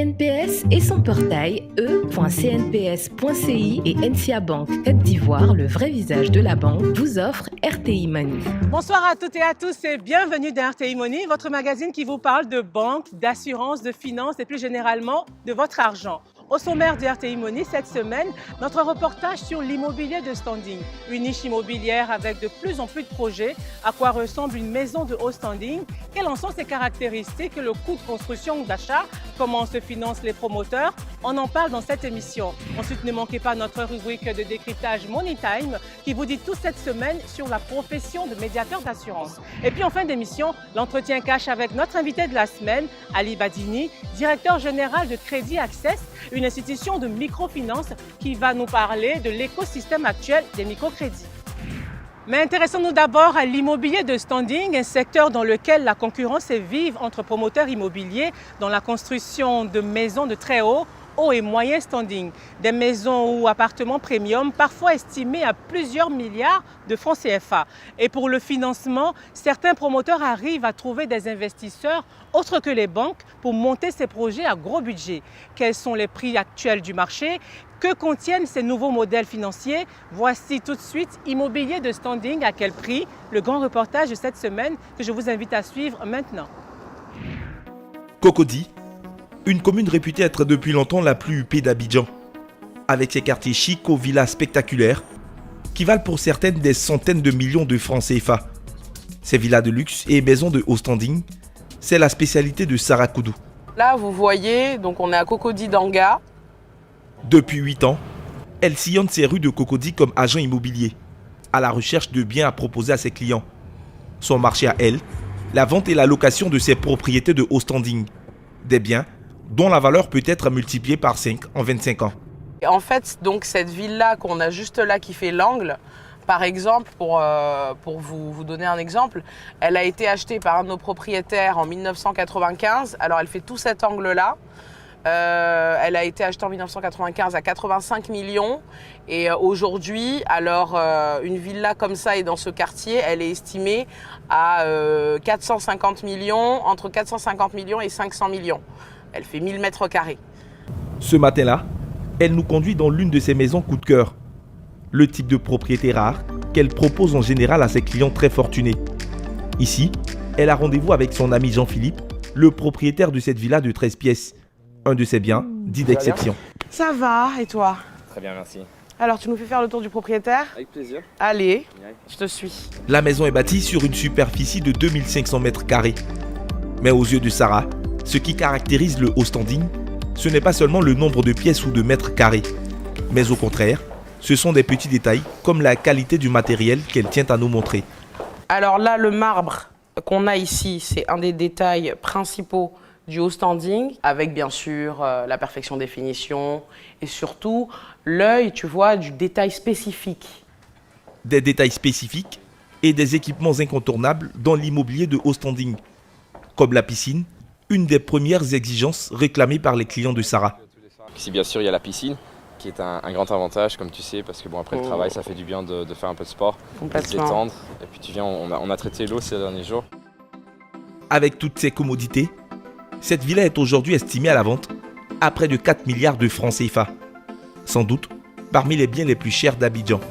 CNPS et son portail e.cnps.ci et NCA Bank Côte d'Ivoire, le vrai visage de la banque, vous offre RTI Money. Bonsoir à toutes et à tous et bienvenue dans RTI Money, votre magazine qui vous parle de banque, d'assurance, de finance et plus généralement de votre argent. Au sommaire de RTI Money cette semaine, notre reportage sur l'immobilier de standing, une niche immobilière avec de plus en plus de projets, à quoi ressemble une maison de haut standing, quelles en sont ses caractéristiques, le coût de construction ou d'achat, comment se financent les promoteurs, on en parle dans cette émission. Ensuite, ne manquez pas notre rubrique de décryptage Money Time qui vous dit tout cette semaine sur la profession de médiateur d'assurance. Et puis en fin d'émission, l'entretien cash avec notre invité de la semaine, Ali Badini, directeur général de Crédit Access, une institution de microfinance qui va nous parler de l'écosystème actuel des microcrédits. Mais intéressons-nous d'abord à l'immobilier de standing, un secteur dans lequel la concurrence est vive entre promoteurs immobiliers dans la construction de maisons de très haut et moyen standing, des maisons ou appartements premium parfois estimés à plusieurs milliards de francs CFA. Et pour le financement, certains promoteurs arrivent à trouver des investisseurs autres que les banques pour monter ces projets à gros budget. Quels sont les prix actuels du marché? Que contiennent ces nouveaux modèles financiers? Voici tout de suite Immobilier de standing, à quel prix? Le grand reportage de cette semaine que je vous invite à suivre maintenant. Cocody, une commune réputée être depuis longtemps la plus huppée d'Abidjan, avec ses quartiers chics aux villas spectaculaires qui valent pour certaines des centaines de millions de francs CFA. Ces villas de luxe et maisons de haut standing, c'est la spécialité de Sarah Koudou. Là, vous voyez, donc on est à Cocody Danga. Depuis 8 ans, elle sillonne ses rues de Cocody comme agent immobilier, à la recherche de biens à proposer à ses clients. Son marché à elle, la vente et la location de ses propriétés de haut standing, des biens dont la valeur peut être multipliée par 5 en 25 ans. En fait, donc cette ville-là qu'on a juste là qui fait l'angle, par exemple, pour vous donner un exemple, elle a été achetée par un de nos propriétaires en 1995. Alors elle fait tout cet angle-là. Elle a été achetée en 1995 à 85 millions et aujourd'hui, alors une villa comme ça et dans ce quartier, elle est estimée à 450 millions, entre 450 millions et 500 millions. Elle fait 1000 mètres carrés. Ce matin-là, elle nous conduit dans l'une de ses maisons coup de cœur. Le type de propriété rare qu'elle propose en général à ses clients très fortunés. Ici, elle a rendez-vous avec son ami Jean-Philippe, le propriétaire de cette villa de 13 pièces. Un de ses biens, dit d'exception. Ça va, et toi? Très bien, merci. Alors, tu nous fais faire le tour du propriétaire? Avec plaisir. Allez, je te suis. La maison est bâtie sur une superficie de 2500 mètres carrés. Mais aux yeux de Sarah, ce qui caractérise le haut standing, ce n'est pas seulement le nombre de pièces ou de mètres carrés, mais au contraire, ce sont des petits détails comme la qualité du matériel qu'elle tient à nous montrer. Alors là, le marbre qu'on a ici, c'est un des détails principaux du haut standing, avec bien sûr la perfection des finitions et surtout l'œil, tu vois, du détail spécifique. Des détails spécifiques et des équipements incontournables dans l'immobilier de haut standing, comme la piscine, une des premières exigences réclamées par les clients de Sarah. Ici, bien sûr, il y a la piscine, qui est un grand avantage, comme tu sais, parce que bon, après le travail, ça fait du bien de faire un peu de sport, de se détendre. Et puis tu viens, on a traité l'eau ces derniers jours. Avec toutes ces commodités, cette villa est aujourd'hui estimée à la vente à près de 4 milliards de francs CFA. Sans doute parmi les biens les plus chers d'Abidjan.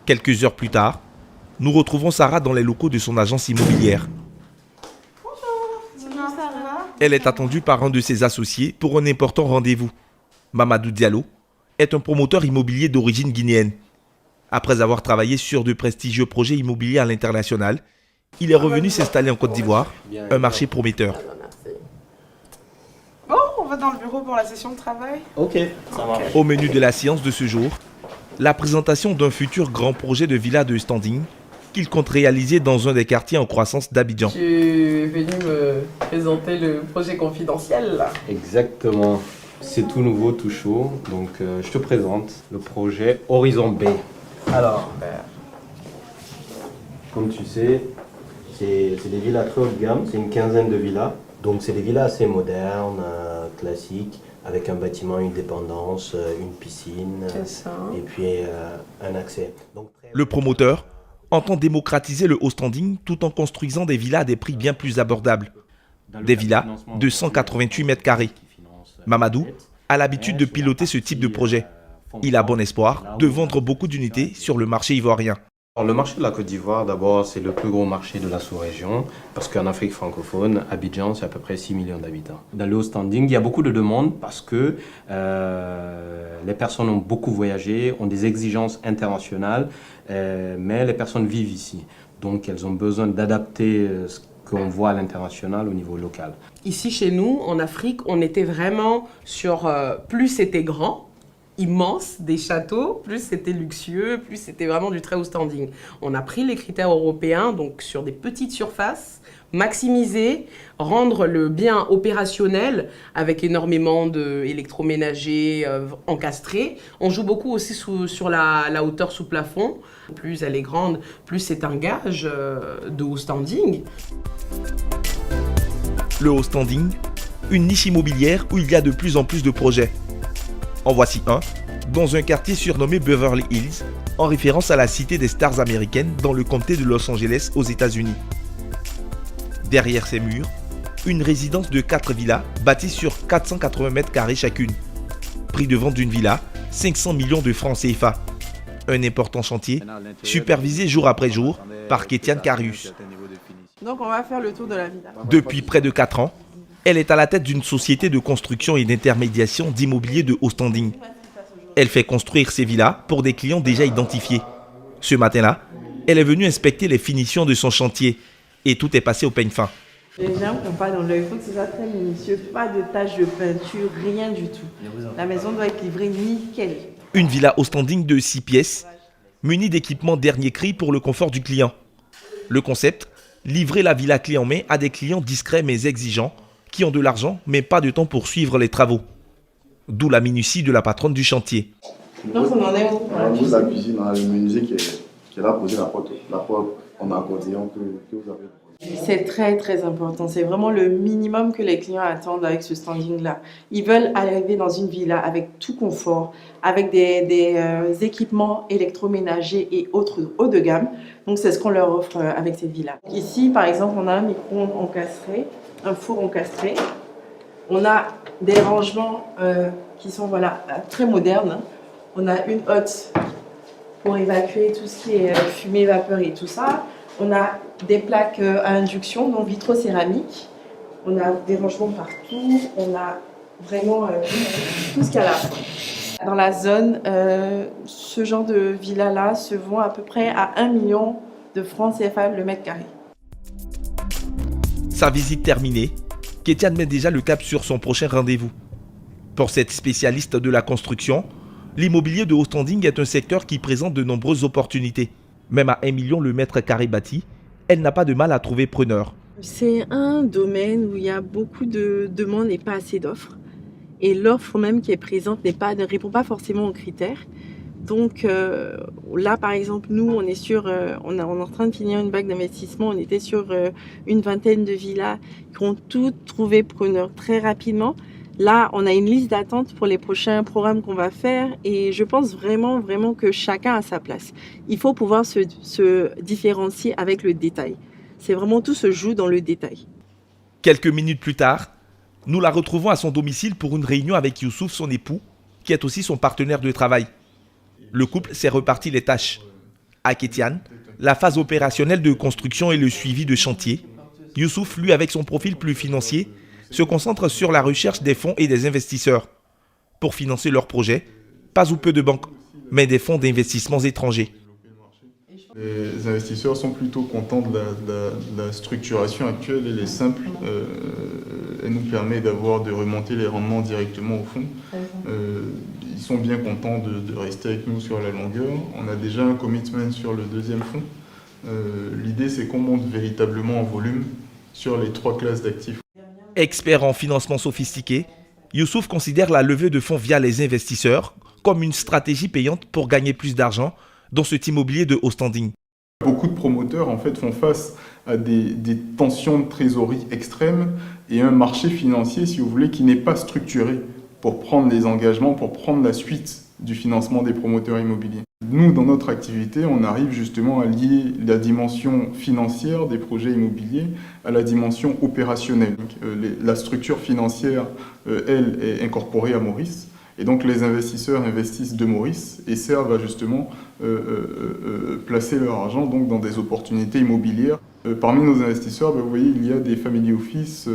Quelques heures plus tard, nous retrouvons Sarah dans les locaux de son agence immobilière. Elle est attendue par un de ses associés pour un important rendez-vous. Mamadou Diallo est un promoteur immobilier d'origine guinéenne. Après avoir travaillé sur de prestigieux projets immobiliers à l'international, il est revenu s'installer en Côte d'Ivoire, un marché prometteur. Bon, on va dans le bureau pour la session de travail. Ok, ça marche. Au menu de la séance de ce jour, la présentation d'un futur grand projet de villa de standing qu'il compte réaliser dans un des quartiers en croissance d'Abidjan. Tu es venu me présenter le projet confidentiel là. Exactement, c'est tout nouveau, tout chaud. Donc je te présente le projet Horizon B. Alors, comme tu sais, c'est des villas très haut de gamme, c'est une quinzaine de villas. Donc c'est des villas assez modernes, classiques, avec un bâtiment, une dépendance, une piscine et puis un accès. Donc, Le promoteur entend démocratiser le haut standing tout en construisant des villas à des prix bien plus abordables. Des villas de 188 mètres carrés. Mamadou a l'habitude de piloter ce type de projet. Il a bon espoir de vendre beaucoup d'unités sur le marché ivoirien. Alors, le marché de la Côte d'Ivoire, d'abord, c'est le plus gros marché de la sous-région, parce qu'en Afrique francophone, Abidjan, c'est à peu près 6 millions d'habitants. Dans le haut standing, il y a beaucoup de demandes parce que les personnes ont beaucoup voyagé, ont des exigences internationales, mais les personnes vivent ici. Donc, elles ont besoin d'adapter ce qu'on voit à l'international au niveau local. Ici, chez nous, en Afrique, on était vraiment sur plus c'était grand, immense, des châteaux, plus c'était luxueux, plus c'était vraiment du très haut standing. On a pris les critères européens, donc sur des petites surfaces, maximiser, rendre le bien opérationnel avec énormément d'électroménagers encastrés. On joue beaucoup aussi sur la hauteur sous plafond. Plus elle est grande, plus c'est un gage de haut standing. Le haut standing, une niche immobilière où il y a de plus en plus de projets. En voici un, dans un quartier surnommé Beverly Hills, en référence à la cité des stars américaines dans le comté de Los Angeles aux États-Unis. Derrière ces murs, une résidence de 4 villas bâties sur 480 mètres carrés chacune. Prix de vente d'une villa, 500 millions de francs CFA. Un important chantier, supervisé jour après jour par Kétiane Karius. Donc on va faire le tour de la villa. Depuis près de 4 ans, elle est à la tête d'une société de construction et d'intermédiation d'immobilier de haut standing. Elle fait construire ces villas pour des clients déjà identifiés. Ce matin-là, elle est venue inspecter les finitions de son chantier et tout est passé au peigne fin. Les gens ne prennent pas dans l'œil, il faut que ce soit très minutieux, pas de taches de peinture, rien du tout. La maison doit être livrée nickel. Une villa haut standing de 6 pièces, munie d'équipements dernier cri pour le confort du client. Le concept, livrer la villa clé en main à des clients discrets mais exigeants, qui ont de l'argent mais pas de temps pour suivre les travaux. D'où la minutie de la patronne du chantier. Donc on en est où? La cuisine, on a le menuisier qui est là posé la porte en accordéon que vous avez. C'est très très important, c'est vraiment le minimum que les clients attendent avec ce standing-là. Ils veulent arriver dans une villa avec tout confort, avec des équipements électroménagers et autres haut de gamme. Donc c'est ce qu'on leur offre avec cette villa. Ici par exemple on a un micro-ondes encastré, un four encastré. On a des rangements qui sont très modernes. On a une hotte pour évacuer tout ce qui est fumée, vapeur et tout ça. On a des plaques à induction, donc vitrocéramique. On a des rangements partout. On a vraiment tout ce qu'il y a là. Dans la zone, ce genre de villa-là se vend à peu près à 1 million de francs CFA le mètre carré. Sa visite terminée, Kétiane met déjà le cap sur son prochain rendez-vous. Pour cette spécialiste de la construction, l'immobilier de haut standing est un secteur qui présente de nombreuses opportunités. Même à 1 million le mètre carré bâti, elle n'a pas de mal à trouver preneur. C'est un domaine où il y a beaucoup de demandes et pas assez d'offres. Et l'offre même qui est présente ne répond pas forcément aux critères. Donc là, par exemple, nous, on est en train de finir une bague d'investissement. On était sur une vingtaine de villas qui ont toutes trouvé preneur très rapidement. Là, on a une liste d'attente pour les prochains programmes qu'on va faire et je pense vraiment que chacun a sa place. Il faut pouvoir se différencier avec le détail. C'est vraiment tout se joue dans le détail. Quelques minutes plus tard, nous la retrouvons à son domicile pour une réunion avec Youssouf, son époux, qui est aussi son partenaire de travail. Le couple s'est reparti les tâches. À Kétiane, la phase opérationnelle de construction et le suivi de chantier. Youssouf, lui, avec son profil plus financier, se concentre sur la recherche des fonds et des investisseurs. Pour financer leurs projets, pas ou peu de banques, mais des fonds d'investissements étrangers. Les investisseurs sont plutôt contents de la structuration actuelle. Elle est simple. Elle nous permet de remonter les rendements directement au fond. Ils sont bien contents de rester avec nous sur la longueur. On a déjà un commitment sur le deuxième fonds. L'idée, c'est qu'on monte véritablement en volume sur les 3 classes d'actifs. Expert en financement sophistiqué, Youssouf considère la levée de fonds via les investisseurs comme une stratégie payante pour gagner plus d'argent dans cet immobilier de haut standing. Beaucoup de promoteurs en fait font face à des tensions de trésorerie extrêmes et un marché financier, si vous voulez, qui n'est pas structuré. pour prendre les engagements, pour prendre la suite du financement des promoteurs immobiliers. Nous, dans notre activité, on arrive justement à lier la dimension financière des projets immobiliers à la dimension opérationnelle. Donc, la structure financière, elle, est incorporée à Maurice. Et donc les investisseurs investissent de Maurice et servent à justement placer leur argent donc, dans des opportunités immobilières. Parmi nos investisseurs, vous voyez, il y a des family office,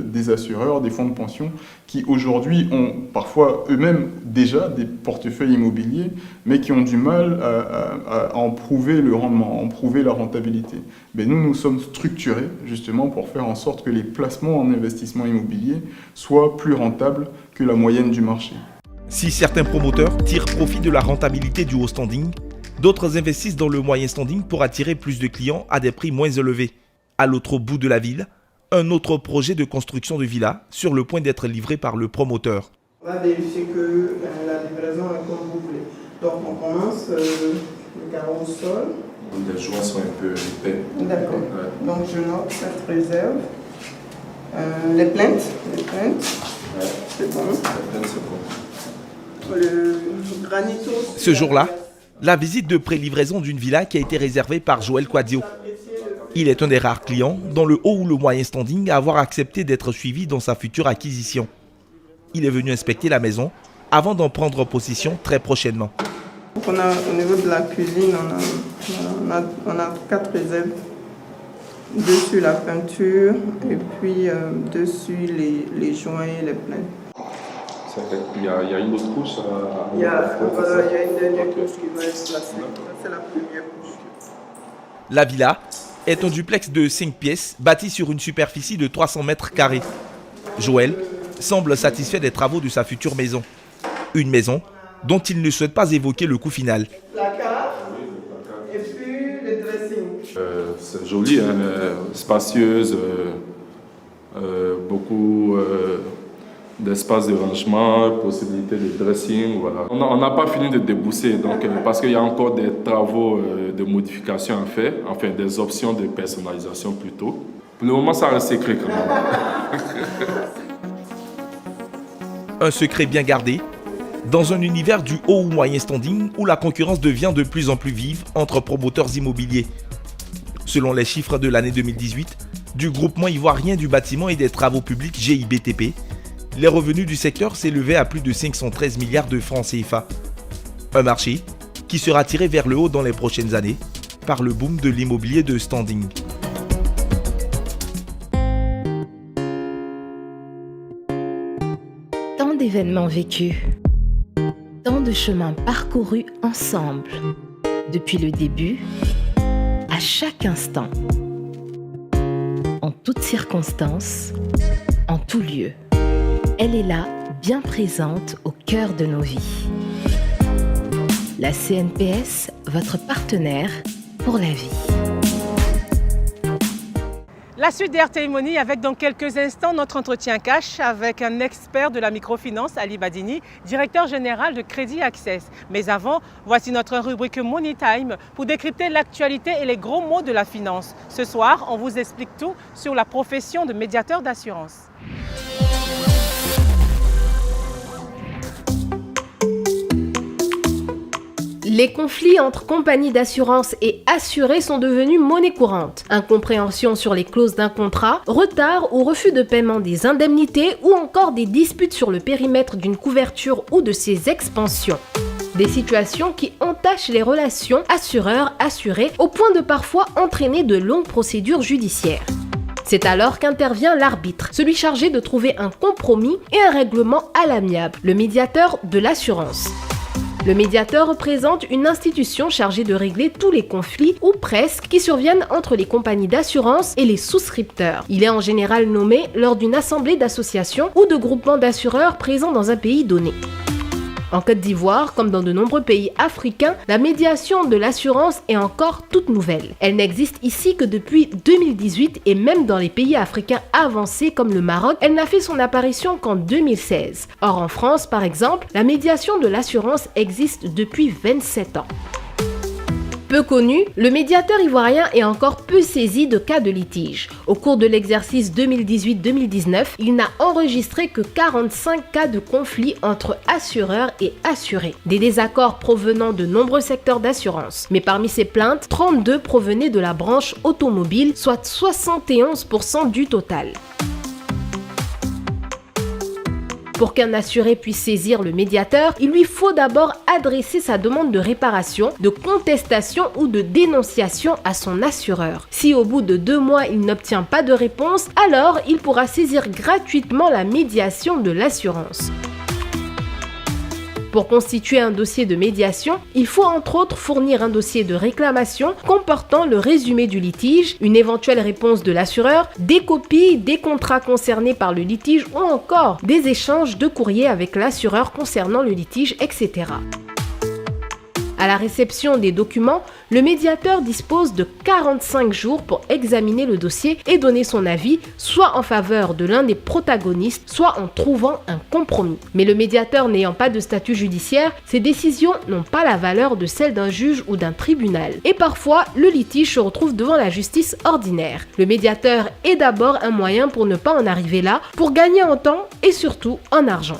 des assureurs, des fonds de pension qui aujourd'hui ont parfois eux-mêmes déjà des portefeuilles immobiliers, mais qui ont du mal à en prouver le rendement, à en prouver la rentabilité. Mais nous sommes structurés justement pour faire en sorte que les placements en investissement immobilier soient plus rentables que la moyenne du marché. Si certains promoteurs tirent profit de la rentabilité du haut standing, d'autres investissent dans le moyen standing pour attirer plus de clients à des prix moins élevés. À l'autre bout de la ville, un autre projet de construction de villa sur le point d'être livré par le promoteur. On va vérifier que la livraison est comme vous voulez. Donc on commence le carreau au sol. Les joints sont un peu épais. D'accord. Ouais. Donc je note cette réserve. Les plaintes. Ouais. C'est bon. Les plaintes, c'est bon. Le granito. Ce jour-là, la visite de pré-livraison d'une villa qui a été réservée par Joël Quadio. Il est un des rares clients dans le haut ou le moyen standing à avoir accepté d'être suivi dans sa future acquisition. Il est venu inspecter la maison avant d'en prendre possession très prochainement. On a, au niveau de la cuisine, on a 4 réserves. Dessus la peinture et puis dessus les joints et les plaintes. Il y a une autre couche il y a une dernière couche qui va être placée. C'est la première couche. La villa est un duplex de 5 pièces bâti sur une superficie de 300 mètres carrés. Joël semble satisfait des travaux de sa future maison. Une maison dont il ne souhaite pas évoquer le coût final. Placard et puis le dressing. C'est joli, hein, spacieuse, beaucoup d'espace de rangement, possibilité de dressing. Voilà. On n'a pas fini de débousser donc, parce qu'il y a encore des travaux de modification à faire, enfin des options de personnalisation plutôt. Pour le moment, ça reste secret quand même. Un secret bien gardé dans un univers du haut ou moyen standing où la concurrence devient de plus en plus vive entre promoteurs immobiliers. Selon les chiffres de l'année 2018 du groupement ivoirien du bâtiment et des travaux publics GIBTP, les revenus du secteur s'élevaient à plus de 513 milliards de francs CFA. Un marché qui sera tiré vers le haut dans les prochaines années par le boom de l'immobilier de standing. Tant d'événements vécus, tant de chemins parcourus ensemble, depuis le début, à chaque instant, en toutes circonstances, en tout lieu. Elle est là, bien présente au cœur de nos vies. La CNPS, votre partenaire pour la vie. La suite d'RTI Money avec dans quelques instants notre entretien cash avec un expert de la microfinance, Ali Badini, directeur général de Crédit Access. Mais avant, voici notre rubrique Money Time pour décrypter l'actualité et les gros mots de la finance. Ce soir, on vous explique tout sur la profession de médiateur d'assurance. Les conflits entre compagnies d'assurance et assurés sont devenus monnaie courante. Incompréhension sur les clauses d'un contrat, retard ou refus de paiement des indemnités ou encore des disputes sur le périmètre d'une couverture ou de ses expansions. Des situations qui entachent les relations assureurs-assurés au point de parfois entraîner de longues procédures judiciaires. C'est alors qu'intervient l'arbitre, celui chargé de trouver un compromis et un règlement à l'amiable, le médiateur de l'assurance. Le médiateur représente une institution chargée de régler tous les conflits, ou presque, qui surviennent entre les compagnies d'assurance et les souscripteurs. Il est en général nommé lors d'une assemblée d'associations ou de groupements d'assureurs présents dans un pays donné. En Côte d'Ivoire, comme dans de nombreux pays africains, la médiation de l'assurance est encore toute nouvelle. Elle n'existe ici que depuis 2018 et même dans les pays africains avancés comme le Maroc, elle n'a fait son apparition qu'en 2016. Or en France, par exemple, la médiation de l'assurance existe depuis 27 ans. Peu connu, le médiateur ivoirien est encore peu saisi de cas de litige. Au cours de l'exercice 2018-2019, il n'a enregistré que 45 cas de conflit entre assureurs et assurés. Des désaccords provenant de nombreux secteurs d'assurance. Mais parmi ces plaintes, 32 provenaient de la branche automobile, soit 71% du total. Pour qu'un assuré puisse saisir le médiateur, il lui faut d'abord adresser sa demande de réparation, de contestation ou de dénonciation à son assureur. Si au bout de 2 mois il n'obtient pas de réponse, alors il pourra saisir gratuitement la médiation de l'assurance. Pour constituer un dossier de médiation, il faut entre autres fournir un dossier de réclamation comportant le résumé du litige, une éventuelle réponse de l'assureur, des copies des contrats concernés par le litige ou encore des échanges de courriers avec l'assureur concernant le litige, etc. À la réception des documents, le médiateur dispose de 45 jours pour examiner le dossier et donner son avis, soit en faveur de l'un des protagonistes, soit en trouvant un compromis. Mais le médiateur n'ayant pas de statut judiciaire, ses décisions n'ont pas la valeur de celles d'un juge ou d'un tribunal. Et parfois, le litige se retrouve devant la justice ordinaire. Le médiateur est d'abord un moyen pour ne pas en arriver là, pour gagner en temps et surtout en argent.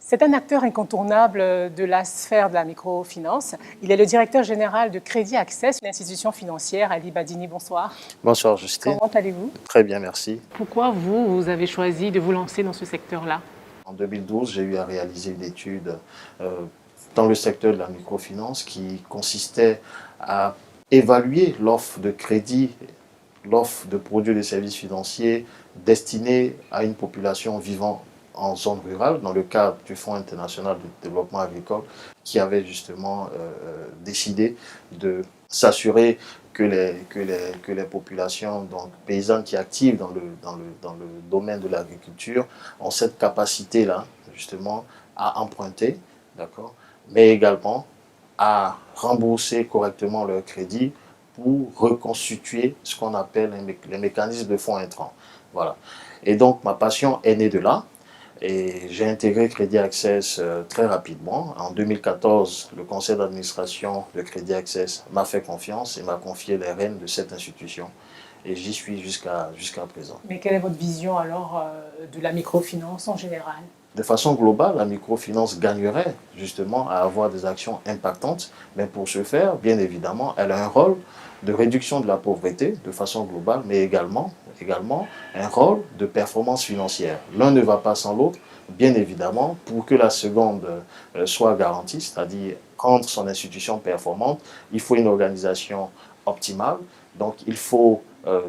C'est un acteur incontournable de la sphère de la microfinance. Il est le directeur général de Crédit Access, l'institution financière. Ali Badini, bonsoir. Bonsoir Justine. Comment allez-vous? Très bien, merci. Pourquoi vous avez choisi de vous lancer dans ce secteur-là? En 2012, j'ai eu à réaliser une étude dans le secteur de la microfinance qui consistait à évaluer l'offre de crédit, l'offre de produits et de services financiers destinés à une population vivant en zone rurale, dans le cadre du Fonds international de développement agricole, qui avait justement décidé de s'assurer que les populations donc, paysannes qui activent dans le domaine de l'agriculture ont cette capacité-là, justement, à emprunter, d'accord, mais également à rembourser correctement leur crédit pour reconstituer ce qu'on appelle les mécanismes de fonds intrants. Voilà. Et donc, ma passion est née de là. Et j'ai intégré Crédit Access très rapidement. En 2014, le conseil d'administration de Crédit Access m'a fait confiance et m'a confié les rênes de cette institution. Et j'y suis jusqu'à présent. Mais quelle est votre vision alors de la microfinance en général? De façon globale, la microfinance gagnerait justement à avoir des actions impactantes. Mais pour ce faire, bien évidemment, elle a un rôle de réduction de la pauvreté de façon globale, mais également un rôle de performance financière. L'un ne va pas sans l'autre, bien évidemment, pour que la seconde soit garantie, c'est-à-dire rendre son institution performante, il faut une organisation optimale, donc il faut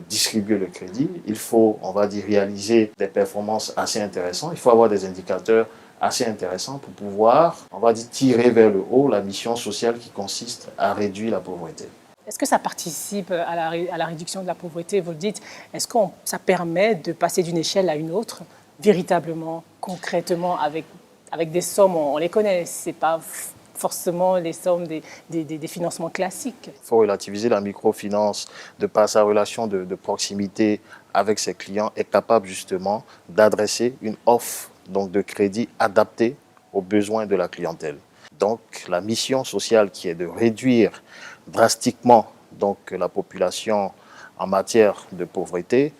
distribuer le crédit, il faut, on va dire, réaliser des performances assez intéressantes, il faut avoir des indicateurs assez intéressants pour pouvoir, on va dire, tirer vers le haut la mission sociale qui consiste à réduire la pauvreté. Est-ce que ça participe à la réduction de la pauvreté? Vous le dites, est-ce que ça permet de passer d'une échelle à une autre, véritablement, concrètement, avec des sommes, on les connaît, ce n'est pas forcément les sommes des financements classiques. Il faut relativiser la microfinance de par sa relation de proximité avec ses clients, est capable justement d'adresser une offre donc, de crédit adaptée aux besoins de la clientèle. Donc la mission sociale qui est de réduire drastiquement donc, la population en matière de pauvreté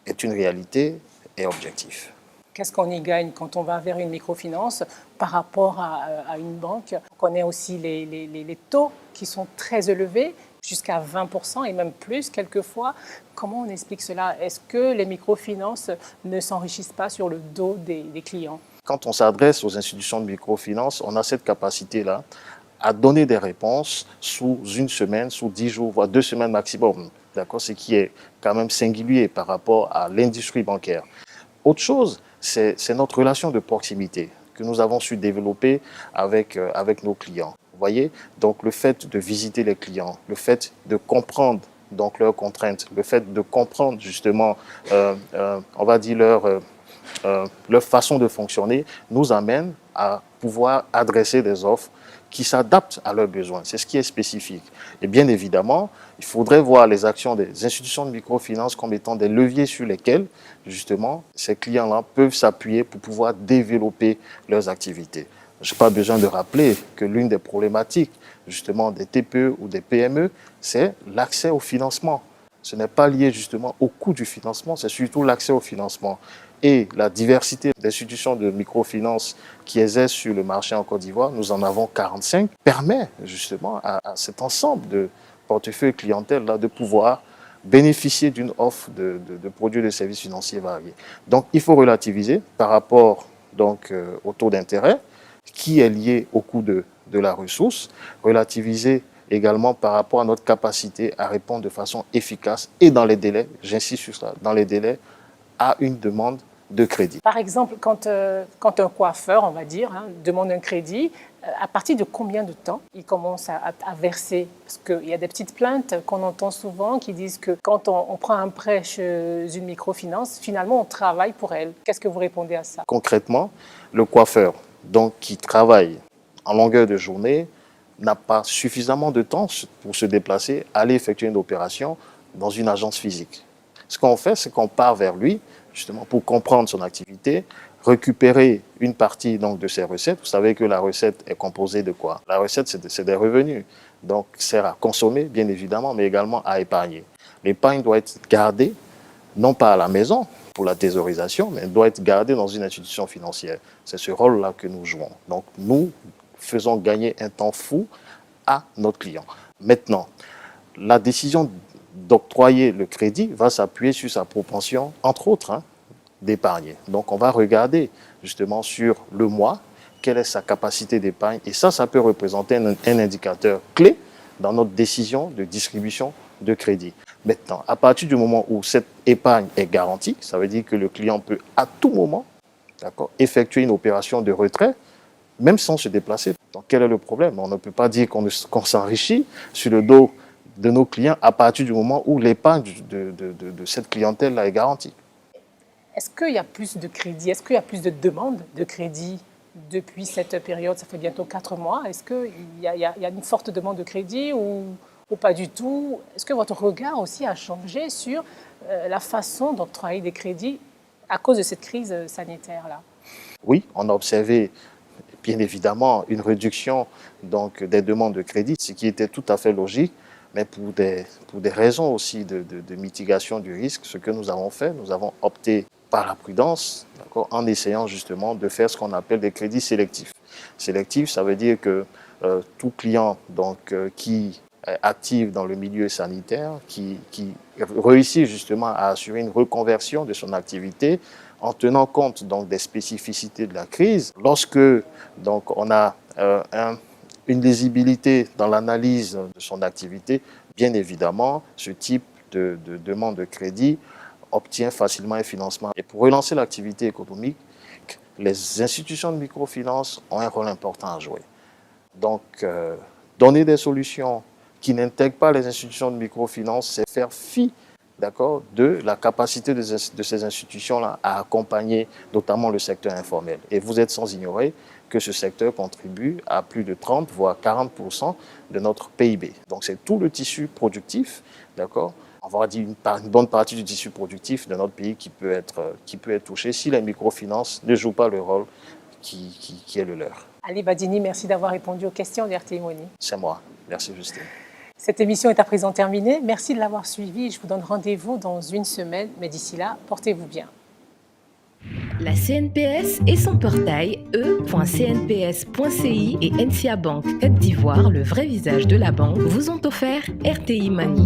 est une réalité et objectif. Qu'est-ce qu'on y gagne quand on va vers une microfinance par rapport à une banque? On connaît aussi les taux qui sont très élevés, jusqu'à 20% et même plus quelquefois. Comment on explique cela? Est-ce que les microfinances ne s'enrichissent pas sur le dos des clients? Quand on s'adresse aux institutions de microfinance, on a cette capacité-là à donner des réponses sous une semaine, sous 10 jours, voire 2 semaines maximum. D'accord? Ce qui est quand même singulier par rapport à l'industrie bancaire. Autre chose, c'est notre relation de proximité que nous avons su développer avec nos clients. Vous voyez, donc le fait de visiter les clients, le fait de comprendre donc leurs contraintes, le fait de comprendre justement, on va dire leur façon de fonctionner, nous amène à pouvoir adresser des offres qui s'adaptent à leurs besoins. C'est ce qui est spécifique. Et bien évidemment, il faudrait voir les actions des institutions de microfinance comme étant des leviers sur lesquels, justement, ces clients-là peuvent s'appuyer pour pouvoir développer leurs activités. Je n'ai pas besoin de rappeler que l'une des problématiques, justement, des TPE ou des PME, c'est l'accès au financement. Ce n'est pas lié, justement, au coût du financement, c'est surtout l'accès au financement. Et la diversité d'institutions de microfinance qui exercent sur le marché en Côte d'Ivoire, nous en avons 45, permet justement à cet ensemble de portefeuilles clientèle-là de pouvoir bénéficier d'une offre de produits et de services financiers variés. Donc, il faut relativiser par rapport donc, au taux d'intérêt qui est lié au coût de la ressource, relativiser également par rapport à notre capacité à répondre de façon efficace et dans les délais, j'insiste sur ça, dans les délais, à une demande de crédit. Par exemple, quand un coiffeur, on va dire, demande un crédit, à partir de combien de temps il commence à verser? Parce qu'il y a des petites plaintes qu'on entend souvent qui disent que quand on prend un prêt chez une microfinance, finalement on travaille pour elle. Qu'est-ce que vous répondez à ça? Concrètement, le coiffeur donc, qui travaille en longueur de journée n'a pas suffisamment de temps pour se déplacer, aller effectuer une opération dans une agence physique. Ce qu'on fait, c'est qu'on part vers lui, justement, pour comprendre son activité, récupérer une partie donc, de ses recettes. Vous savez que la recette est composée de quoi? La recette, c'est des revenus. Donc, sert à consommer, bien évidemment, mais également à épargner. L'épargne doit être gardée, non pas à la maison, pour la thésaurisation, mais elle doit être gardée dans une institution financière. C'est ce rôle-là que nous jouons. Donc, nous faisons gagner un temps fou à notre client. Maintenant, la décision d'octroyer le crédit va s'appuyer sur sa propension, entre autres, d'épargner. Donc, on va regarder justement sur le mois quelle est sa capacité d'épargne. Et ça peut représenter un indicateur clé dans notre décision de distribution de crédit. Maintenant, à partir du moment où cette épargne est garantie, ça veut dire que le client peut à tout moment effectuer une opération de retrait, même sans se déplacer. Donc, quel est le problème? On ne peut pas dire qu'on s'enrichit sur le dos de nos clients à partir du moment où l'épargne de cette clientèle-là est garantie. Est-ce qu'il y a plus de crédit? Est-ce qu'il y a plus de demandes de crédit depuis cette période? Ça fait bientôt 4 mois. Est-ce qu'il y a une forte demande de crédit ou pas du tout? Est-ce que votre regard aussi a changé sur la façon d'octroyer des crédits à cause de cette crise sanitaire-là? Oui, on a observé bien évidemment une réduction donc, des demandes de crédit, ce qui était tout à fait logique. Mais pour des raisons aussi de mitigation du risque, ce que nous avons fait, nous avons opté par la prudence, en essayant justement de faire ce qu'on appelle des crédits sélectifs. Sélectif, ça veut dire que tout client donc, qui est actif dans le milieu sanitaire, qui réussit justement à assurer une reconversion de son activité, en tenant compte donc, des spécificités de la crise, lorsque donc, on a une lisibilité dans l'analyse de son activité, bien évidemment, ce type de demande de crédit obtient facilement un financement. Et pour relancer l'activité économique, les institutions de microfinance ont un rôle important à jouer. Donc, donner des solutions qui n'intègrent pas les institutions de microfinance, c'est faire fi de la capacité de ces institutions-là à accompagner notamment le secteur informel. Et vous êtes sans ignorer que ce secteur contribue à plus de 30 voire 40% de notre PIB. Donc c'est tout le tissu productif, on va dire une bonne partie du tissu productif de notre pays qui peut être touché si les microfinances ne jouent pas le rôle qui est le leur. Ali Badini, merci d'avoir répondu aux questions d'RTI Money. C'est moi. Merci Justine. Cette émission est à présent terminée. Merci de l'avoir suivie. Je vous donne rendez-vous dans une semaine. Mais d'ici là, portez-vous bien. La CNPS et son portail e.cnps.ci et NCA Bank Côte d'Ivoire, le vrai visage de la banque, vous ont offert RTI Money.